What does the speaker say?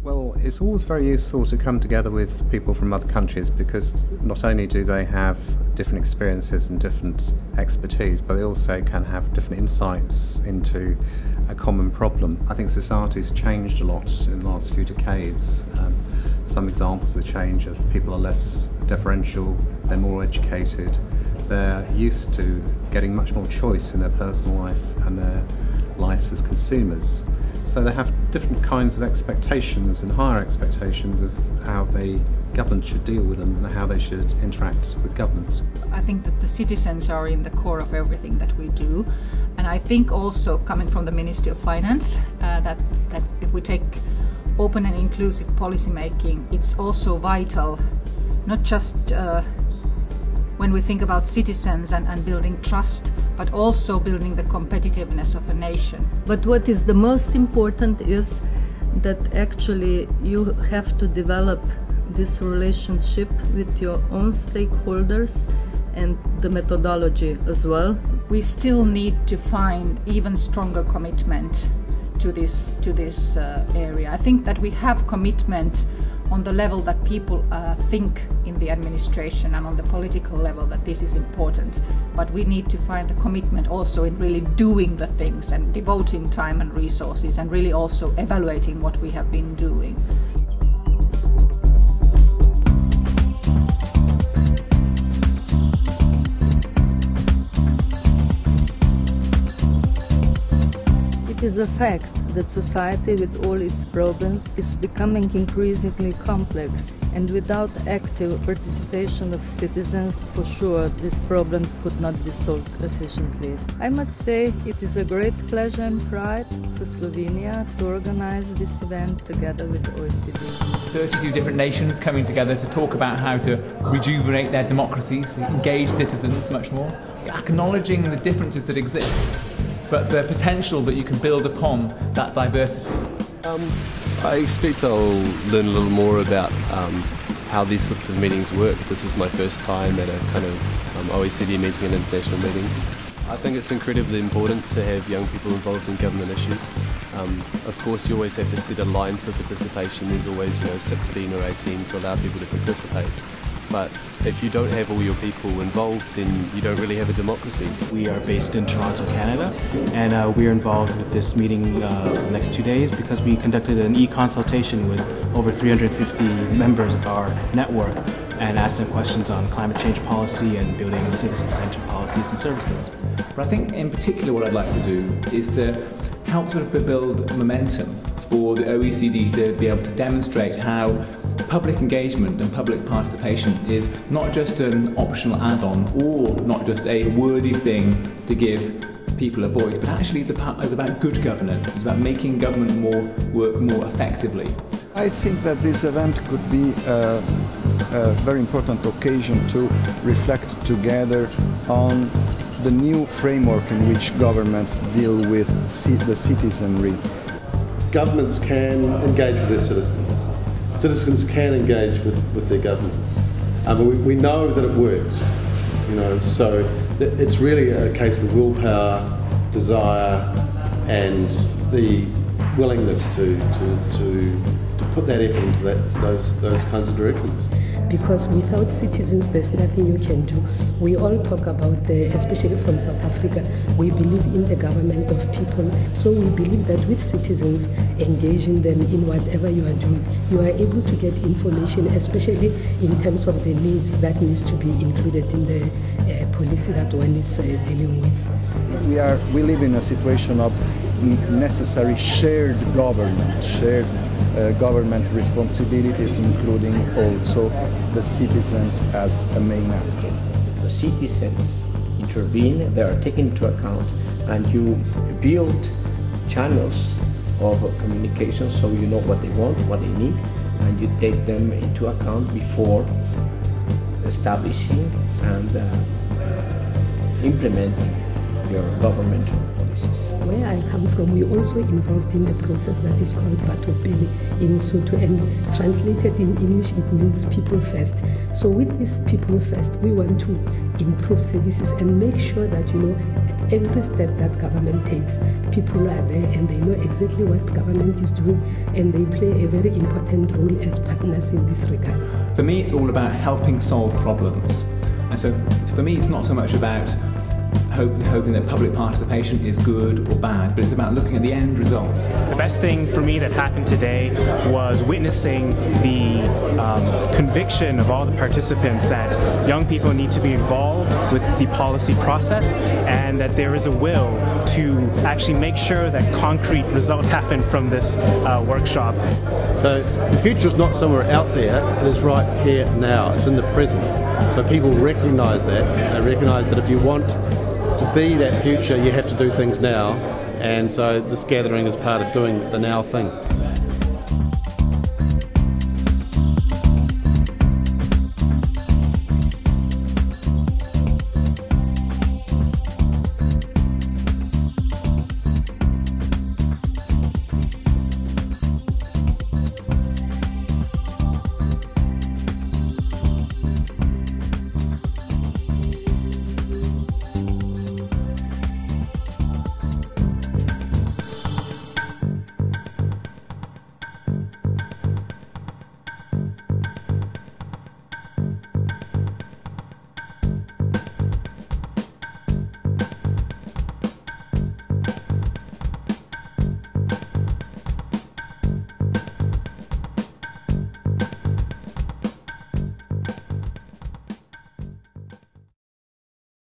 Well, it's always very useful to come together with people from other countries because not only do they have different experiences and different expertise, but they also can have different insights into a common problem. I think society's changed a lot in the last few decades. Some examples of change is people are less deferential, they're more educated, they're used to getting much more choice in their personal life and their lives as consumers. So they have different kinds of expectations and higher expectations of how government should deal with them and how they should interact with government. I think that the citizens are in the core of everything that we do, and I think also coming from the Ministry of Finance that if we take open and inclusive policy making, it's also vital, not just when we think about citizens and building trust, but also building the competitiveness of a nation. But what is the most important is that actually you have to develop this relationship with your own stakeholders and the methodology as well. We still need to find even stronger commitment to this area. I think that we have commitment on the level that people think in the administration and on the political level that this is important. But we need to find the commitment also in really doing the things and devoting time and resources and really also evaluating what we have been doing. It is a fact that society with all its problems is becoming increasingly complex, and without active participation of citizens, for sure these problems could not be solved efficiently. I must say it is a great pleasure and pride for Slovenia to organize this event together with OECD. 32 different nations coming together to talk about how to rejuvenate their democracies, engage citizens much more, acknowledging the differences that exist, but the potential that you can build upon that diversity. I expect I'll learn a little more about how these sorts of meetings work. This is my first time at a kind of OECD meeting, an international meeting. I think it's incredibly important to have young people involved in government issues. Of course, you always have to set a line for participation. There's always, 16 or 18 to allow people to participate. But if you don't have all your people involved, then you don't really have a democracy. We are based in Toronto, Canada, and we are involved with this meeting for the next 2 days because we conducted an e-consultation with over 350 members of our network and asked them questions on climate change policy and building citizen-centered policies and services. But I think in particular what I'd like to do is to help sort of build momentum for the OECD to be able to demonstrate how public engagement and public participation is not just an optional add-on or not just a worthy thing to give people a voice, but actually it's about good governance. It's about making government work more effectively. I think that this event could be a very important occasion to reflect together on the new framework in which governments deal with the citizenry. Governments can engage with their citizens. Citizens can engage with their governments. We know that it works, so it's really a case of willpower, desire, and the willingness to put that effort into those kinds of directions. Because without citizens, there's nothing you can do. We all talk about, especially from South Africa, we believe in the government of people. So we believe that with citizens, engaging them in whatever you are doing, you are able to get information, especially in terms of the needs that needs to be included in the policy that one is dealing with. We live in a situation of necessary shared government, government responsibilities, including also the citizens as a main actor. The citizens intervene, they are taken into account, and you build channels of communication so you know what they want, what they need, and you take them into account before establishing and implementing your governmental policies. Where I come from, we also involved in a process that is called Batopele in Sotho, and translated in English it means people first. So with this people first, we want to improve services and make sure that, you know, every step that government takes, people are there and they know exactly what government is doing, and they play a very important role as partners in this regard. For me, it's all about helping solve problems. And so for me, it's not so much about hoping that public participation is good or bad, but it's about looking at the end results. The best thing for me that happened today was witnessing the conviction of all the participants that young people need to be involved with the policy process, and that there is a will to actually make sure that concrete results happen from this workshop. So the future is not somewhere out there, it is right here now, it's in the present. So people recognise that, they recognise that if you want to be that future, you have to do things now, and so this gathering is part of doing the now thing.